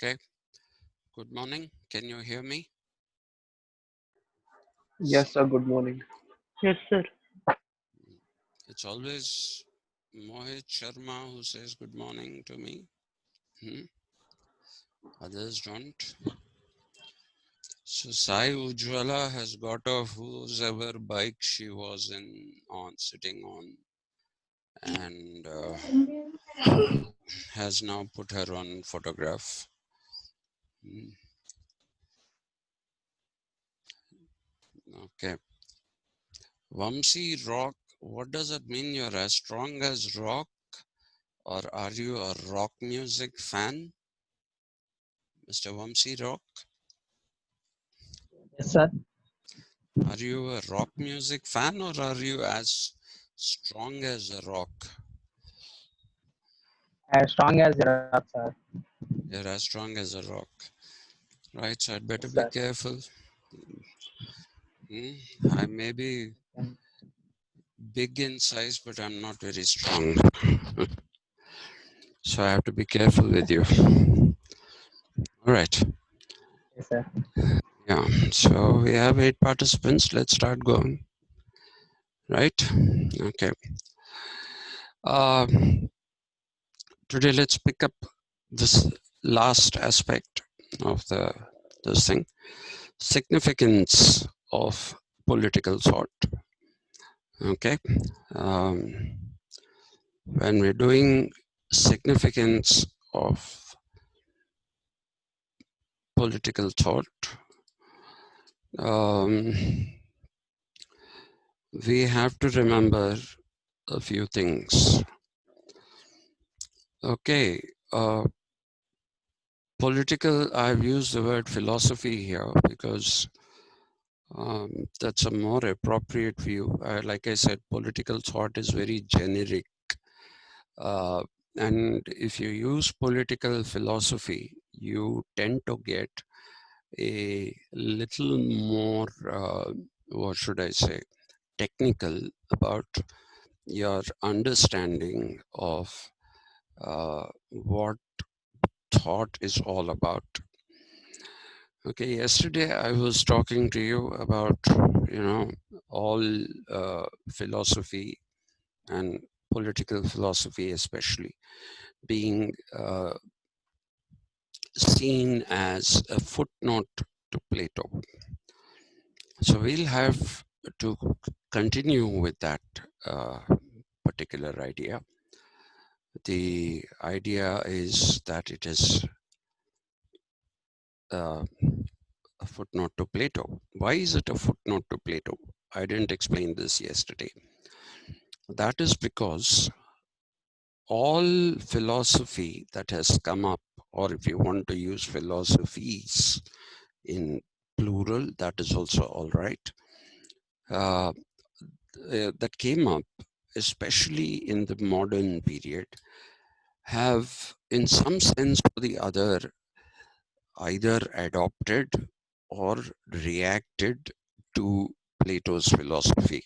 Okay. Good morning. Can you hear me? Yes, sir. Good morning. Yes, sir. It's always Mohit Sharma who says good morning to me. Others don't. So Sai Ujjwala has got off whosever bike she was sitting on, and has now put her on photograph. Okay. Vamsi Rock, what does it mean? You're as strong as rock, or are you a rock music fan, Mr. Vamsi Rock? Yes, sir. Are you a rock music fan, or are you as strong as a rock? As strong as a rock, sir. You're as strong as a rock. Right, so I'd better Yes, be sir. careful. I may be big in size, but I'm not very strong. So I have to be careful with you. All right. Yes, sir. Yeah, so we have 8 participants. Let's start going. Right? Okay. Today, let's pick up this last aspect of this thing. Significance of political thought. Okay. When we're doing significance of political thought, we have to remember a few things. Okay. Political, I've used the word philosophy here because that's a more appropriate view. Like I said, political thought is very generic. And if you use political philosophy, you tend to get a little more, what should I say, technical about your understanding of what thought is all about. Okay, yesterday I was talking to you about, all philosophy and political philosophy especially being seen as a footnote to Plato. So we'll have to continue with that particular idea. The idea is that it is a footnote to Plato. Why is it a footnote to Plato? I didn't explain this yesterday. That is because all philosophy that has come up, or if you want to use philosophies in plural, that is also all right, that came up, especially in the modern period, have in some sense or the other either adopted or reacted to Plato's philosophy.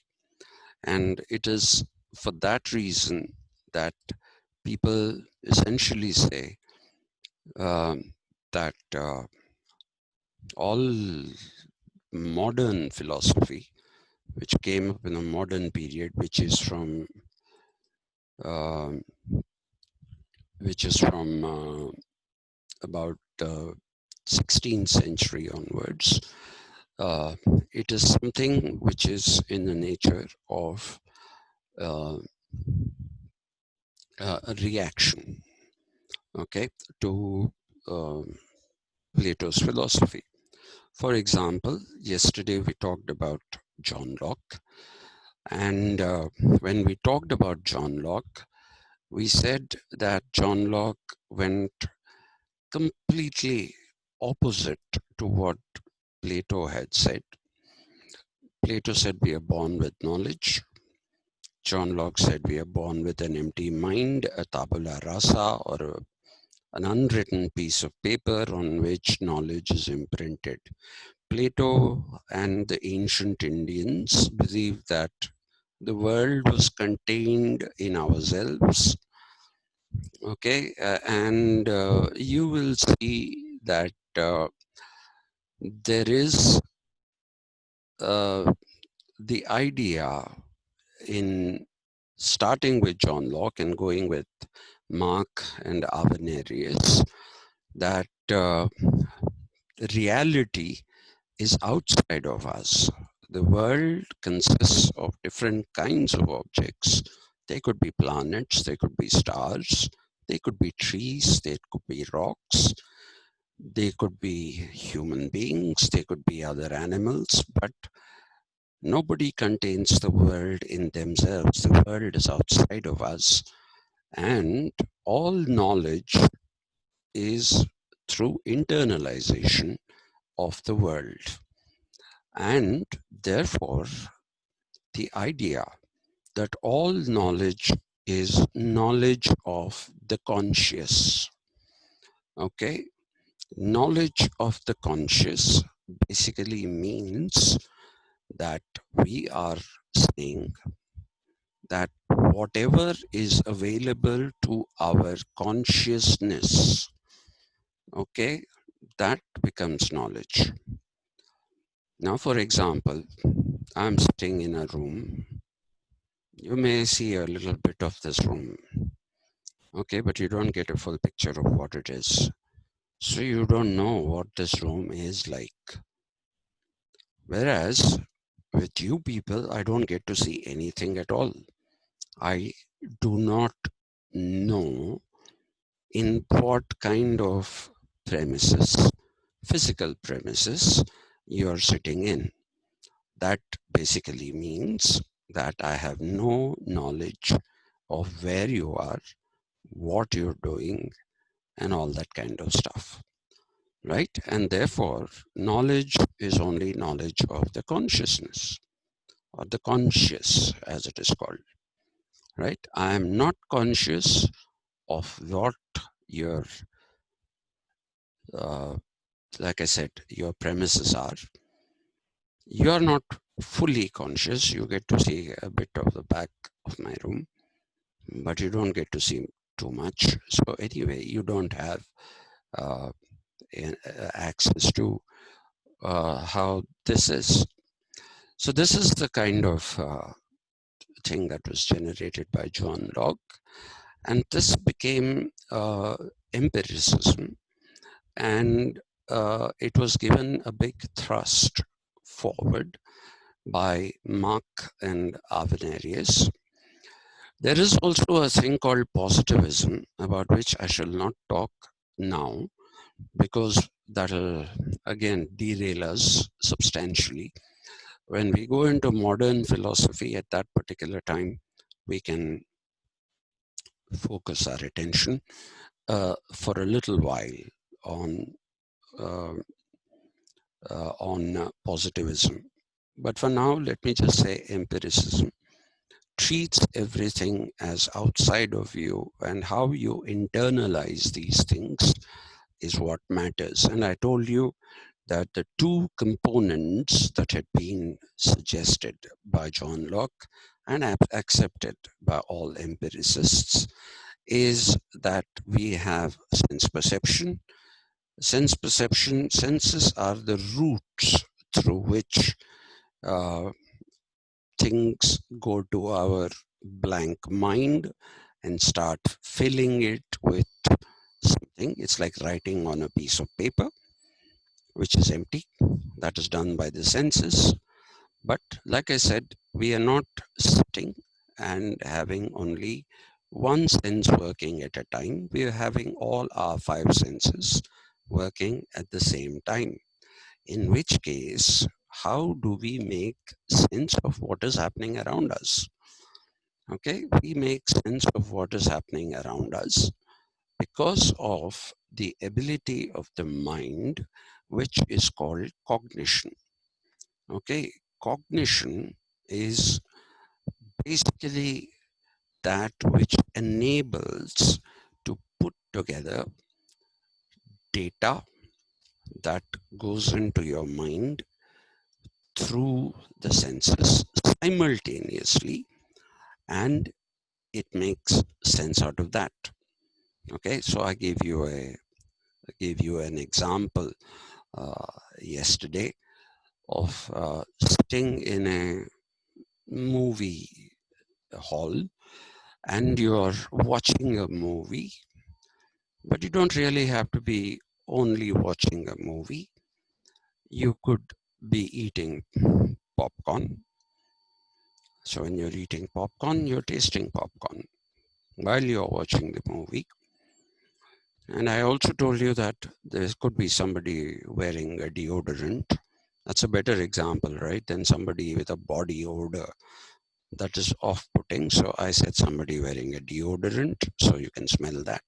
And it is for that reason that people essentially say that all modern philosophy, which came up in a modern period, which is from about 16th century onwards, it is something which is in the nature of a reaction, okay, to Plato's philosophy. For example, yesterday we talked about John Locke, and when we talked about John Locke, we said that John Locke went completely opposite to what Plato had said. Plato said we are born with knowledge. John Locke said we are born with an empty mind, a tabula rasa, or an unwritten piece of paper on which knowledge is imprinted. Plato and the ancient Indians believed that the world was contained in ourselves. Okay, and you will see that there is the idea in starting with John Locke and going with Mark and Avenarius that reality is outside of us. The world consists of different kinds of objects. They could be planets, they could be stars, they could be trees, they could be rocks, they could be human beings, they could be other animals, but nobody contains the world in themselves. The world is outside of us, and all knowledge is through internalization of the world. And therefore, the idea that all knowledge is knowledge of the conscious. Okay, knowledge of the conscious basically means that we are saying that whatever is available to our consciousness, okay, that becomes knowledge. Now, for example, I'm sitting in a room. You may see a little bit of this room, okay, but you don't get a full picture of what it is. So you don't know what this room is like. Whereas with you people, I don't get to see anything at all. I do not know in what kind of premises, physical premises, you're sitting in. That basically means that I have no knowledge of where you are, what you're doing, and all that kind of stuff, right? And therefore, knowledge is only knowledge of the consciousness or the conscious, as it is called, right? I am not conscious of what your, uh, like I said, your premises are. You are not fully conscious. You get to see a bit of the back of my room, but you don't get to see too much. So anyway, you don't have uh, access to how this is. So this is the kind of thing that was generated by John Locke, and this became empiricism, and it was given a big thrust forward by Mark and Avenarius. There is also a thing called positivism, about which I shall not talk now, because that'll again derail us substantially. When we go into modern philosophy at that particular time, we can focus our attention for a little while on uh, positivism. But for now, let me just say empiricism treats everything as outside of you, and how you internalize these things is what matters. And I told you that the two components that had been suggested by John Locke and accepted by all empiricists is that we have sense perception. Senses are the roots through which uh, things go to our blank mind and start filling it with something. It's like writing on a piece of paper, which is empty. That is done by the senses. But like I said, we are not sitting and having only one sense working at a time. We are having all our five senses working at the same time. In which case, how do we make sense of what is happening around us? Okay, we make sense of what is happening around us because of the ability of the mind, which is called cognition. Okay, cognition is basically that which enables to put together data that goes into your mind through the senses simultaneously, and it makes sense out of that. Okay, so I gave you gave you an example yesterday of sitting in a movie hall and you're watching a movie, but you don't really have to be only watching a movie. You could be eating popcorn. So when you're eating popcorn, you're tasting popcorn while you're watching the movie. And I also told you that there could be somebody wearing a deodorant. That's a better example, right? Than somebody with a body odor. That is off putting. So I said somebody wearing a deodorant, so you can smell that.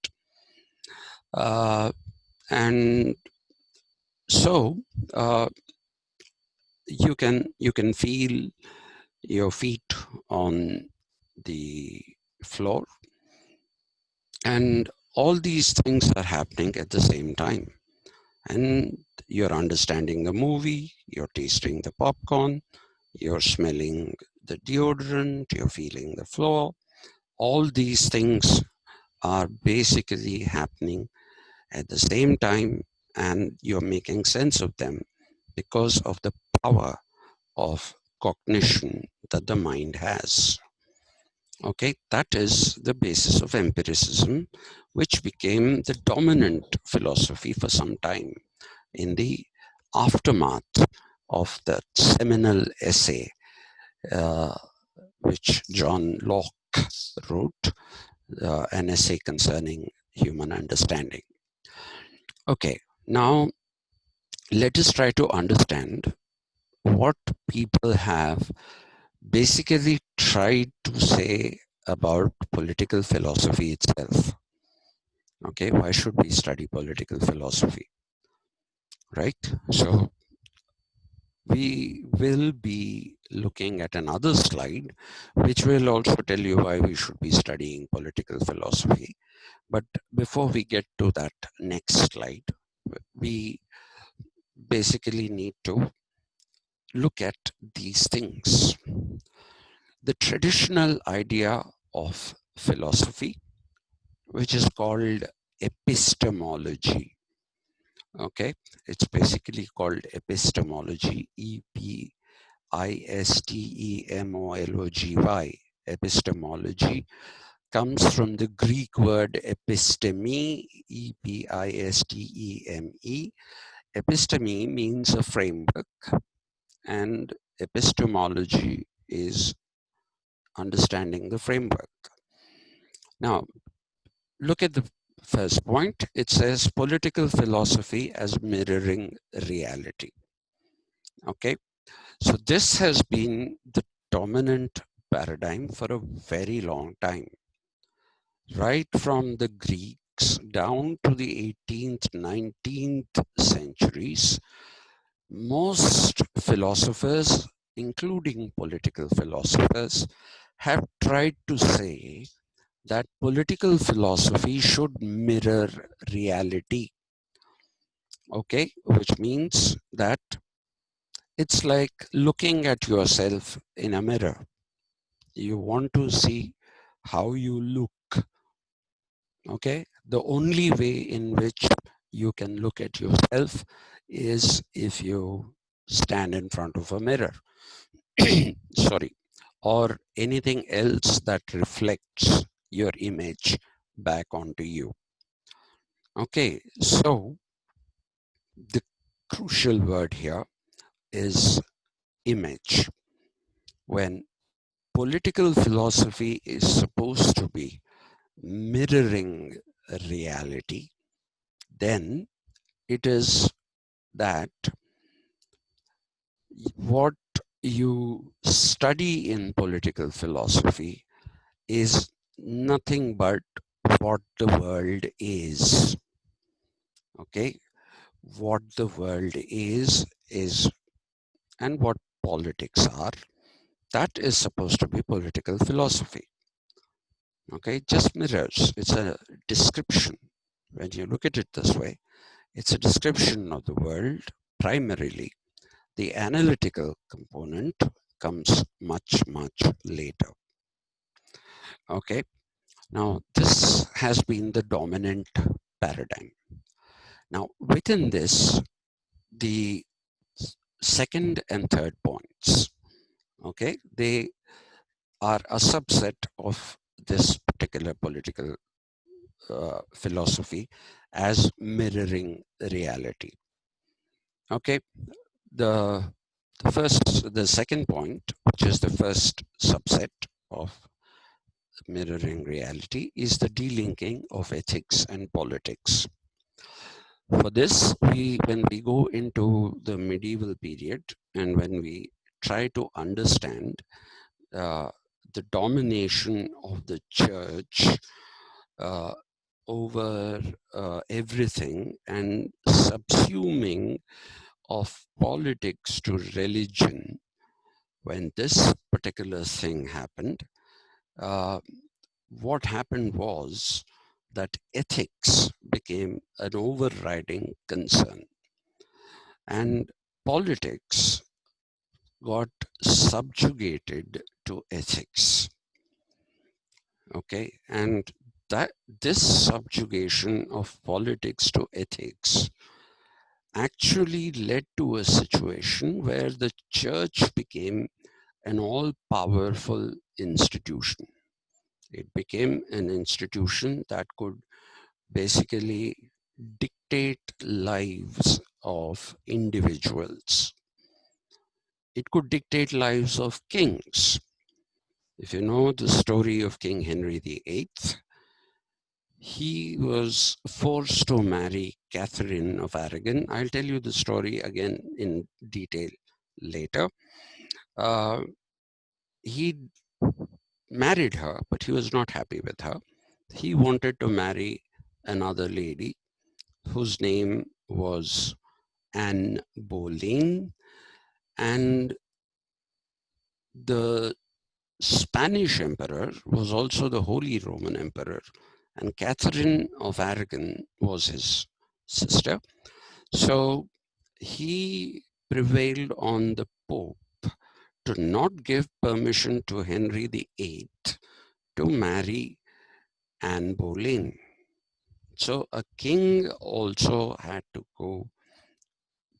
And so uh, you can feel your feet on the floor, and all these things are happening at the same time. And you're understanding the movie, you're tasting the popcorn, you're smelling the deodorant, you're feeling the floor. All these things are basically happening at the same time, and you're making sense of them because of the power of cognition that the mind has. Okay, that is the basis of empiricism, which became the dominant philosophy for some time in the aftermath of that seminal essay uh, which John Locke wrote, an essay concerning human understanding. Okay, now let us try to understand what people have basically tried to say about political philosophy itself. Okay, why should we study political philosophy? Right? So we will be looking at another slide, which will also tell you why we should be studying political philosophy. But before we get to that next slide, we basically need to look at these things. The traditional idea of philosophy, which is called epistemology. Okay, it's basically called epistemology, Epistemology. Epistemology comes from the Greek word episteme, Episteme. Episteme means a framework, and epistemology is understanding the framework. Now, look at the first point. It says political philosophy as mirroring reality. Okay, so this has been the dominant paradigm for a very long time, right from the Greeks down to the 18th, 19th centuries. Most philosophers, including political philosophers, have tried to say that political philosophy should mirror reality. Okay, which means that it's like looking at yourself in a mirror. You want to see how you look. Okay, the only way in which you can look at yourself is if you stand in front of a mirror. Sorry, or anything else that reflects your image back onto you. Okay, so the crucial word here is image. When political philosophy is supposed to be mirroring reality, then it is that what you study in political philosophy is nothing but what the world is. Okay, what the world is, and what politics are. That is supposed to be political philosophy. Okay, just mirrors. It's a description. When you look at it this way, it's a description of the world primarily. The analytical component comes much, much later. Okay, now this has been the dominant paradigm. Now, within this, the second and third points, okay, they are a subset of this particular political philosophy as mirroring reality. Okay, the the second point, which is the first subset of mirroring reality, is the delinking of ethics and politics. For this, when we go into the medieval period and when we try to understand uh, the domination of the church uh, over everything and subsuming of politics to religion, when this particular thing happened, uh, what happened was that ethics became an overriding concern and politics got subjugated to ethics. Okay, and that this subjugation of politics to ethics actually led to a situation where the church became an all powerful institution. It became an institution that could basically dictate lives of individuals. It could dictate lives of kings. If you know the story of King Henry VIII, he was forced to marry Catherine of Aragon. I'll tell you the story again in detail later. Uh, he married her, but he was not happy with her. He wanted to marry another lady whose name was Anne Boleyn, and the Spanish emperor was also the Holy Roman Emperor, and Catherine of Aragon was his sister. So he prevailed on the Pope to not give permission to Henry VIII to marry Anne Boleyn. So a king also had to go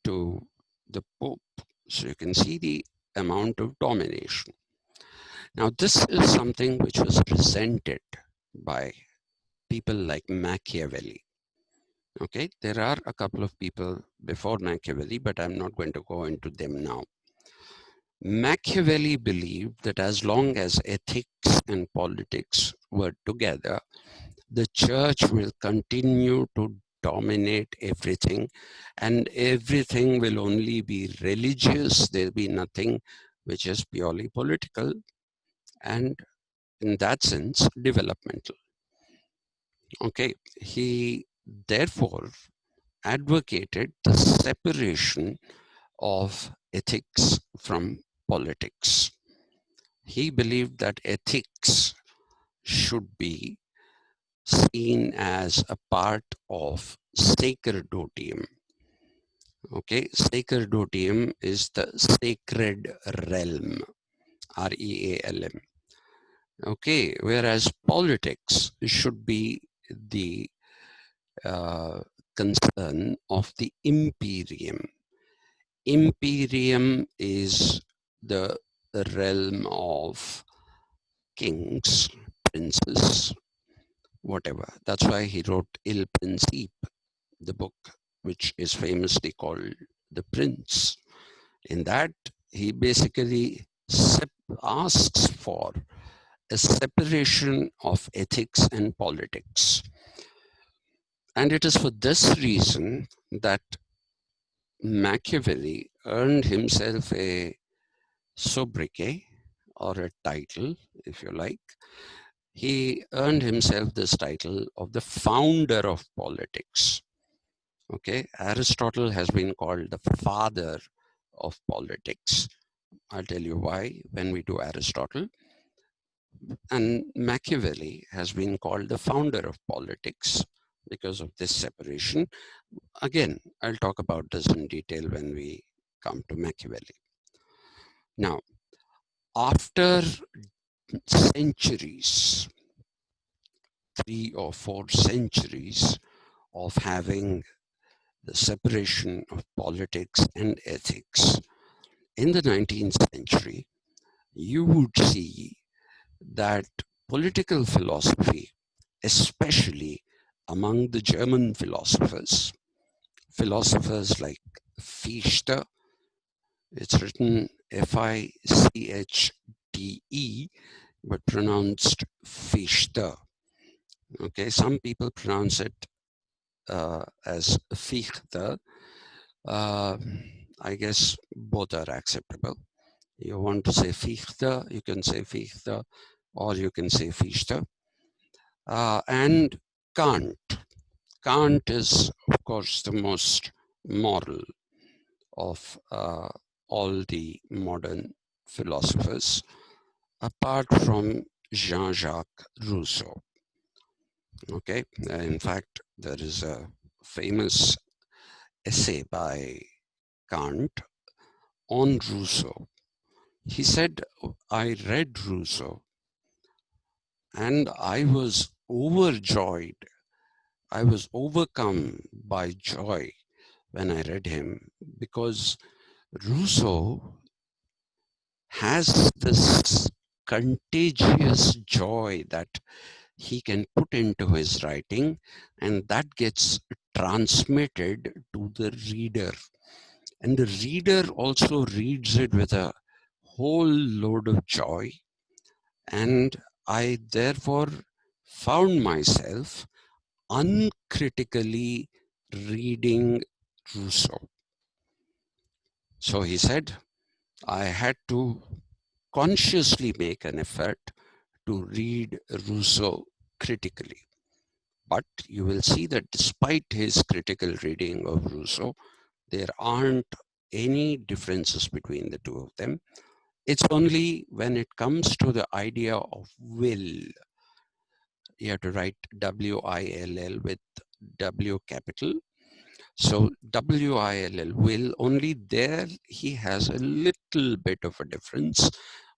to the Pope. So you can see the amount of domination. Now, this is something which was presented by people like Machiavelli. Okay, there are a couple of people before Machiavelli, but I'm not going to go into them now. Machiavelli believed that as long as ethics and politics were together, the church will continue to dominate everything, and everything will only be religious. There'll be nothing which is purely political, and in that sense, developmental. Okay, he therefore advocated the separation of ethics from politics. He believed that ethics should be seen as a part of sacerdotium. Okay, sacerdotium is the sacred realm, REALM. Okay, whereas politics should be the uh, concern of the imperium. Imperium is the realm of kings, princes, whatever. That's why he wrote Il Principe, the book, which is famously called The Prince. In that, he basically asks for a separation of ethics and politics. And it is for this reason that Machiavelli earned himself a sobriquet or a title, if you like. He earned himself this title of the founder of politics. Okay, Aristotle has been called the father of politics. I'll tell you why when we do Aristotle. And Machiavelli has been called the founder of politics because of this separation. Again, I'll talk about this in detail when we come to Machiavelli. Now, after centuries, 3 or 4 centuries of having the separation of politics and ethics. In the 19th century, you would see that political philosophy, especially among the German philosophers like Fichte, it's written Fichte, but pronounced Fichte. Okay, some people pronounce it as Fichte. Uh, I guess both are acceptable. You want to say Fichte, you can say Fichte, or you can say Fichte. And Kant. Kant is, of course, the most moral of all the modern philosophers, apart from Jean-Jacques Rousseau. Okay, in fact, there is a famous essay by Kant on Rousseau. He said, I read Rousseau and I was overjoyed. I was overcome by joy when I read him, because Rousseau has this contagious joy that he can put into his writing, and that gets transmitted to the reader. And the reader also reads it with a whole load of joy. And I therefore found myself uncritically reading Rousseau. So he said, I had to consciously make an effort to read Rousseau critically. But you will see that despite his critical reading of Rousseau, there aren't any differences between the two of them. It's only when it comes to the idea of will, you have to write W-I-L-L with W capital. So W-I-L-L, will, only there he has a little bit of a difference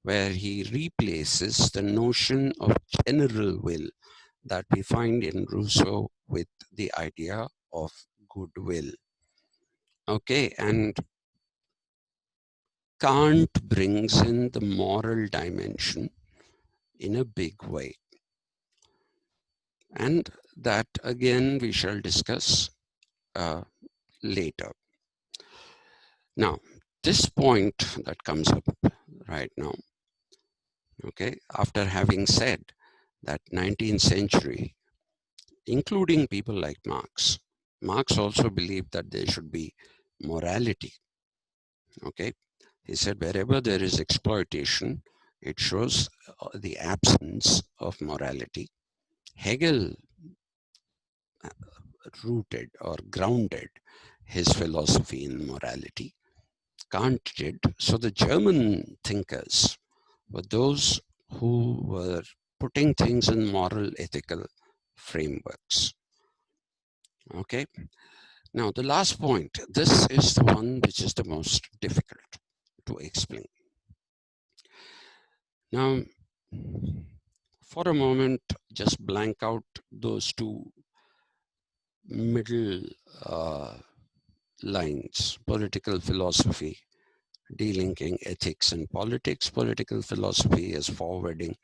where he replaces the notion of general will that we find in Rousseau with the idea of goodwill. Okay, and Kant brings in the moral dimension in a big way. And that again we shall discuss later. Now, this point that comes up right now, okay, after having said that 19th century, including people like Marx, Marx also believed that there should be morality. Okay, he said wherever there is exploitation, it shows the absence of morality. Hegel rooted or grounded his philosophy in morality. Kant did. So the German thinkers were those who were putting things in moral, ethical frameworks. Okay. Now, the last point, this is the one which is the most difficult to explain. Now, for a moment, just blank out those two middle lines, political philosophy, delinking ethics and politics, political philosophy as forwarding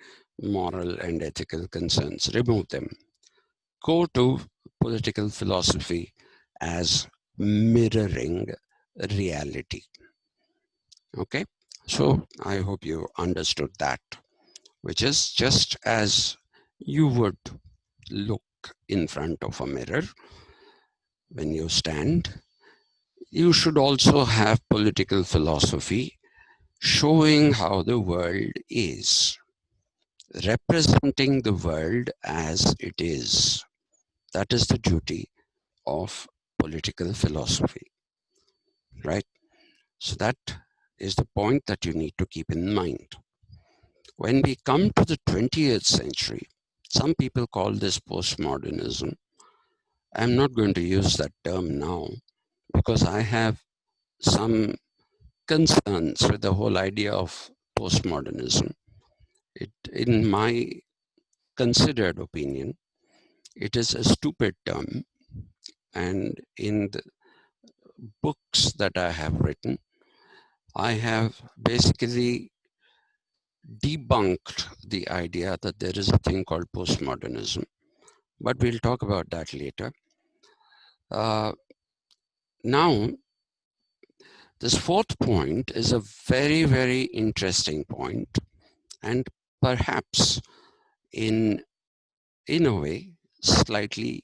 moral and ethical concerns. Remove them. Go to political philosophy as mirroring reality. Okay, so I hope you understood that, which is just as you would look in front of a mirror when you stand, you should also have political philosophy showing how the world is, representing the world as it is. That is the duty of political philosophy, right? So that is the point that you need to keep in mind. When we come to the 20th century, some people call this postmodernism. I'm not going to use that term now because I have some concerns with the whole idea of postmodernism. In my considered opinion, it is a stupid term, and in books that I have written, I have basically debunked the idea that there is a thing called postmodernism, but we'll talk about that later. Uh, Now, this fourth point is a very, very interesting point, and perhaps in a way slightly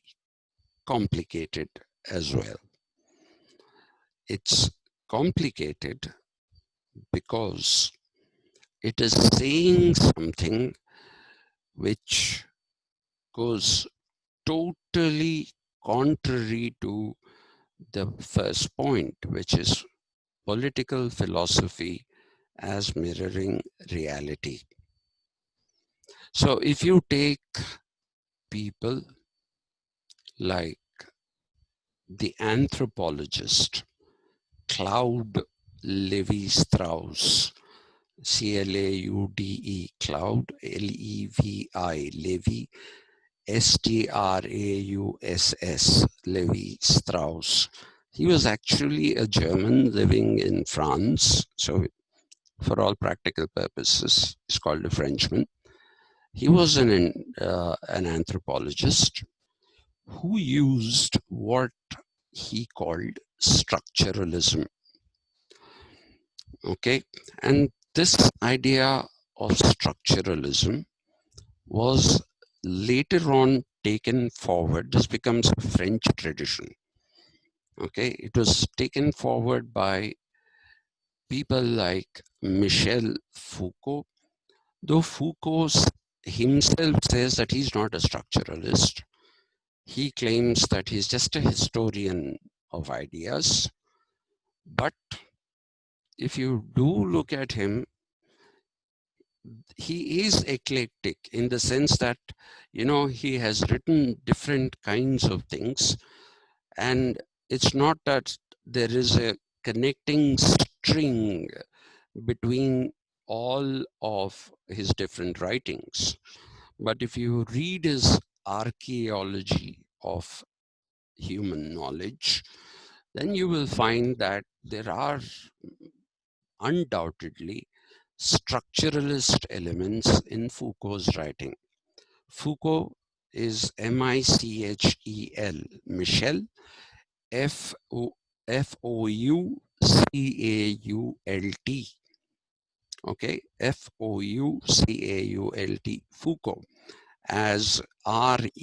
complicated as well. It's complicated because it is saying something which goes totally contrary to the first point, which is political philosophy as mirroring reality. So if you take people like the anthropologist Claude Levi-Strauss, Claude, Claude, Levi, Levi, Strauss, Levi-Strauss. He was actually a German living in France, so for all practical purposes, he's called a Frenchman. He was an anthropologist who used what he called structuralism. Okay, and this idea of structuralism was later on taken forward. This becomes a French tradition. Okay, it was taken forward by people like Michel Foucault, though Foucault himself says that he's not a structuralist. He claims that he's just a historian of ideas. But if you do look at him, he is eclectic in the sense that, he has written different kinds of things. And it's not that there is a connecting string between all of his different writings. But if you read his archaeology of human knowledge, then you will find that there are undoubtedly structuralist elements in Foucault's writing. Foucault is Michel, Michel, Foucault, okay, Foucault, Foucault, as Renault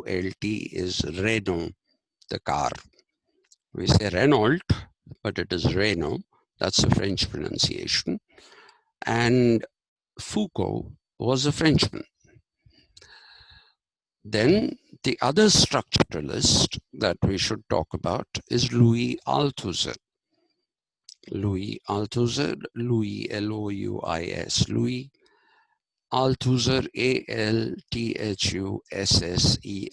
is Renault, the car. We say Renault, but it is Renault. That's a French pronunciation. And Foucault was a Frenchman. Then the other structuralist that we should talk about is Louis Althusser. Louis Althusser, Louis, Louis, Louis Althusser,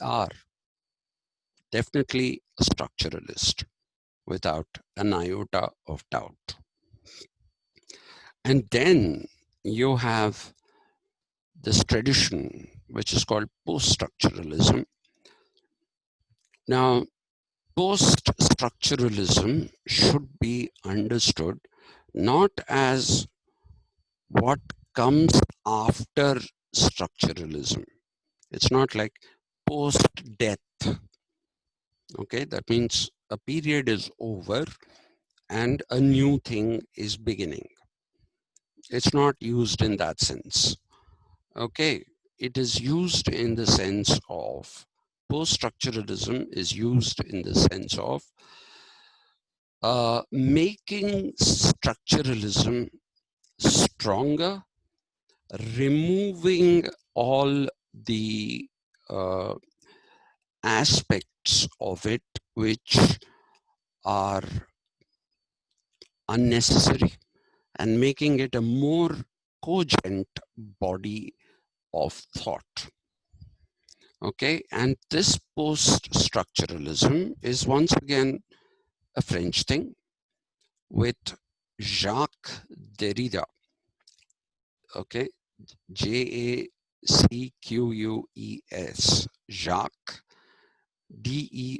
Althusser. Definitely a structuralist without an iota of doubt. And then you have this tradition, which is called post-structuralism. Now, post-structuralism should be understood not as what comes after structuralism. It's not like post-death. Okay, that means a period is over and a new thing is beginning. It's not used in that sense. Okay, it is used in the sense of post-structuralism is used in the sense of making structuralism stronger, removing all the aspects of it which are unnecessary and making it a more cogent body of thought. Okay, and this post-structuralism is once again a French thing with Jacques Derrida. Okay, Jacques, Jacques, Derrida.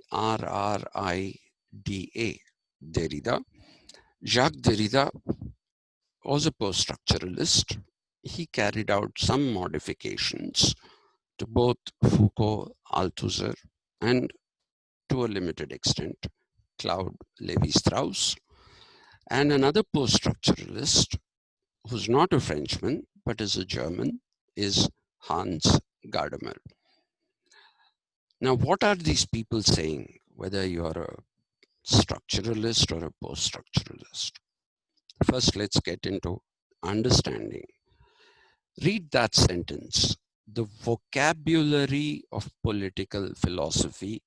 D.A. Derrida. Jacques Derrida was a post-structuralist. He carried out some modifications to both Foucault, Althusser, and to a limited extent, Claude Lévi-Strauss. And another post-structuralist, who's not a Frenchman, but is a German, is Hans Gadamer. Now, what are these people saying, whether you're a structuralist or a post-structuralist? First, let's get into understanding. Read that sentence. The vocabulary of political philosophy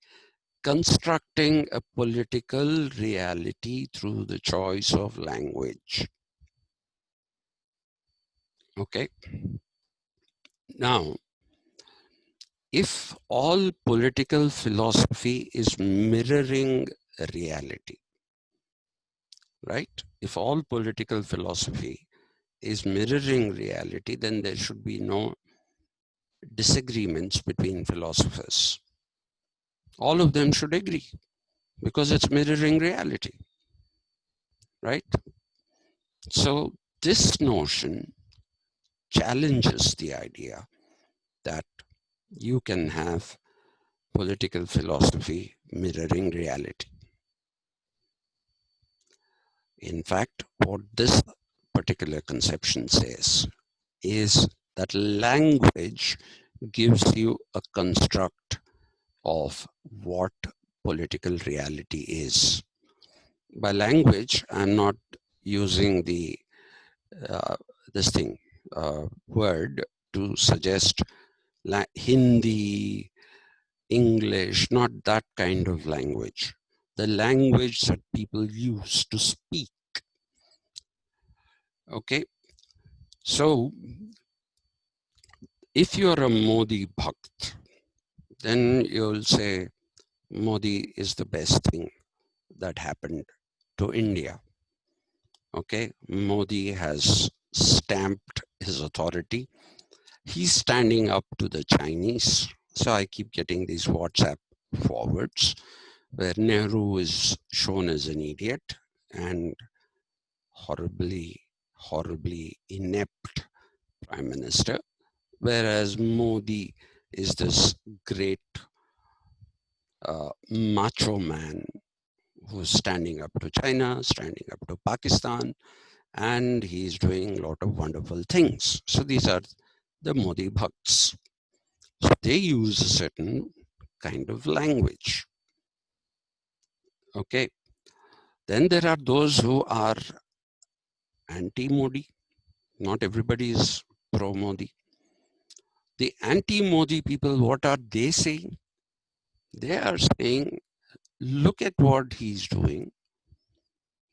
constructing a political reality through the choice of language. Okay. Now, if all political philosophy is mirroring reality, right? If all political philosophy is mirroring reality, then there should be no disagreements between philosophers. All of them should agree because it's mirroring reality, right? So this notion challenges the idea that you can have political philosophy mirroring reality. In fact, what this particular conception says is that language gives you a construct of what political reality is. By language, I'm not using the word to suggest Hindi, English, not that kind of language. The language that people use to speak. Okay, so if you're a Modi Bhakt, then you'll say Modi is the best thing that happened to India. Okay, Modi has stamped his authority. He's standing up to the Chinese. So I keep getting these WhatsApp forwards where Nehru is shown as an idiot and horribly inept prime minister, whereas Modi is this great macho man who's standing up to China, standing up to Pakistan, and he's doing a lot of wonderful things. So these are the Modi Bhakts. So they use a certain kind of language. Okay. Then there are those who are anti-Modi. Not everybody is pro-Modi. The anti-Modi people, what are they saying? They are saying, look at what he's doing.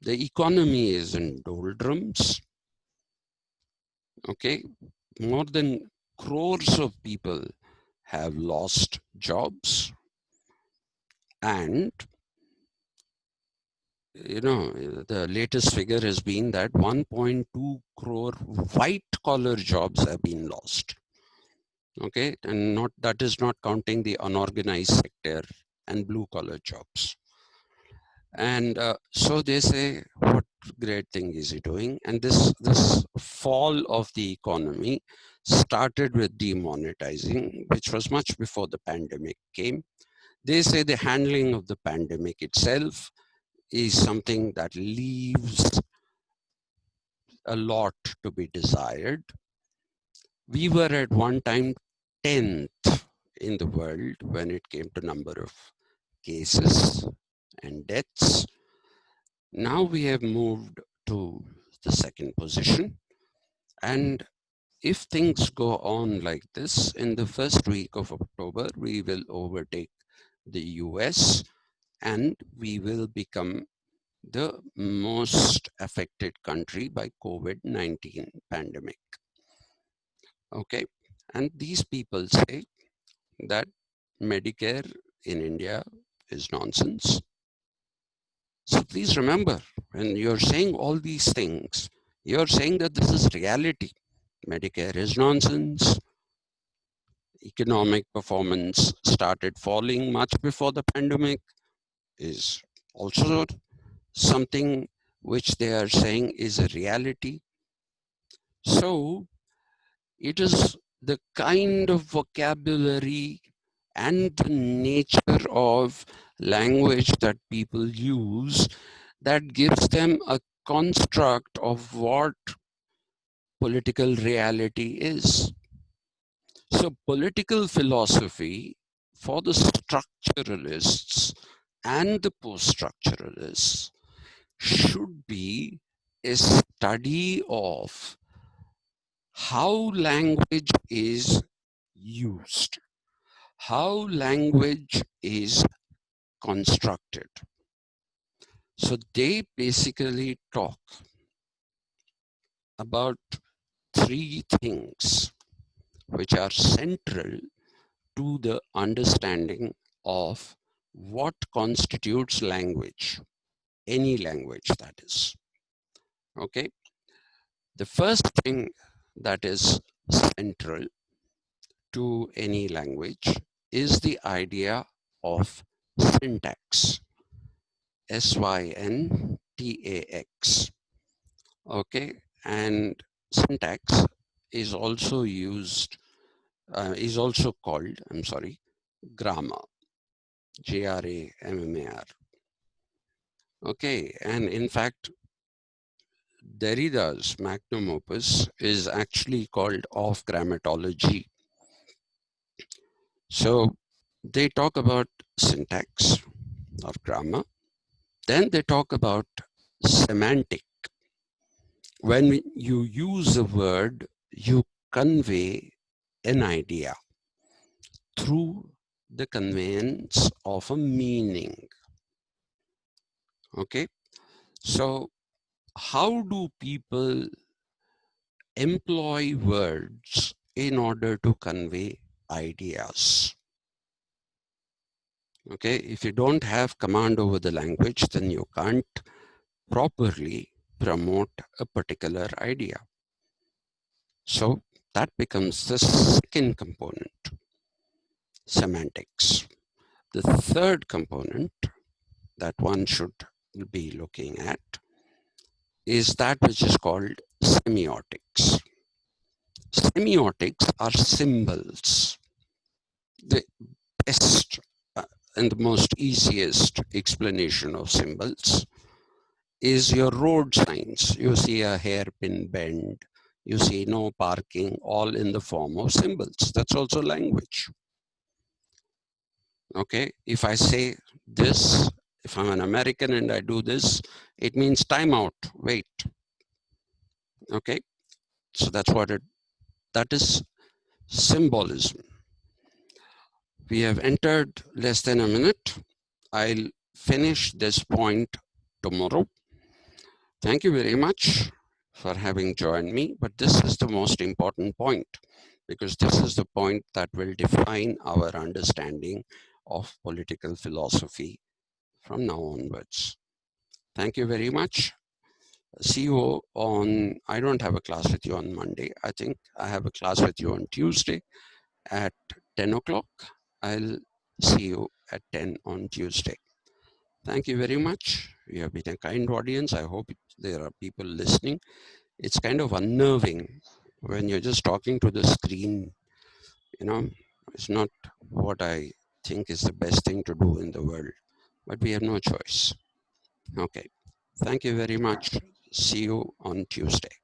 The economy is in doldrums. Okay. More than crores of people have lost jobs. And, you know, the latest figure has been that 1.2 crore white collar jobs have been lost. Okay, and that is not counting the unorganized sector and blue collar jobs. And so they say, what great thing is he doing? And this fall of the economy started with demonetizing, which was much before the pandemic came. They say the handling of the pandemic itself is something that leaves a lot to be desired. We were at one time 10th in the world when it came to number of cases and deaths. Now we have moved to the second position. And if things go on like this, in the first week of October, we will overtake the US and we will become the most affected country by COVID-19 pandemic. Okay, and these people say that Medicare in India is nonsense. So please remember, when you're saying all these things, you're saying that this is reality. Medicare is nonsense. Economic performance started falling much before the pandemic is also something which they are saying is a reality. So it is the kind of vocabulary and the nature of language that people use that gives them a construct of what political reality is. So political philosophy for the structuralists and the post-structuralists should be a study of how language is used, how language is constructed. So they basically talk about three things which are central to the understanding of what constitutes language, any language that is. Okay. The first thing that is central to any language is the idea of syntax, syntax. Okay, and syntax is also used, is also called, I'm sorry, grammar, grammar. Okay, and in fact, Derrida's magnum opus is actually called Of Grammatology. So they talk about syntax or grammar. Then they talk about semantic. When you use a word, you convey an idea through the conveyance of a meaning. Okay, so how do people employ words in order to convey ideas? Okay, if you don't have command over the language, then you can't properly promote a particular idea. So that becomes the second component, semantics. The third component that one should be looking at is that which is called semiotics. Semiotics are symbols. The best and the most easiest explanation of symbols is your road signs. You see a hairpin bend, you see no parking, all in the form of symbols. That's also language. Okay, if I say this, if I'm an American and I do this, it means time out, wait. Okay, so that is symbolism. We have entered less than a minute. I'll finish this point tomorrow. Thank you very much for having joined me, but this is the most important point because this is the point that will define our understanding of political philosophy from now onwards. Thank you very much. See you on, I don't have a class with you on Monday. I think I have a class with you on Tuesday at 10 o'clock. I'll see you at 10 on Tuesday. Thank you very much. You have been a kind audience. I hope there are people listening. It's kind of unnerving when you're just talking to the screen. You know, it's not what I think is the best thing to do in the world, but we have no choice. Okay. Thank you very much. See you on Tuesday.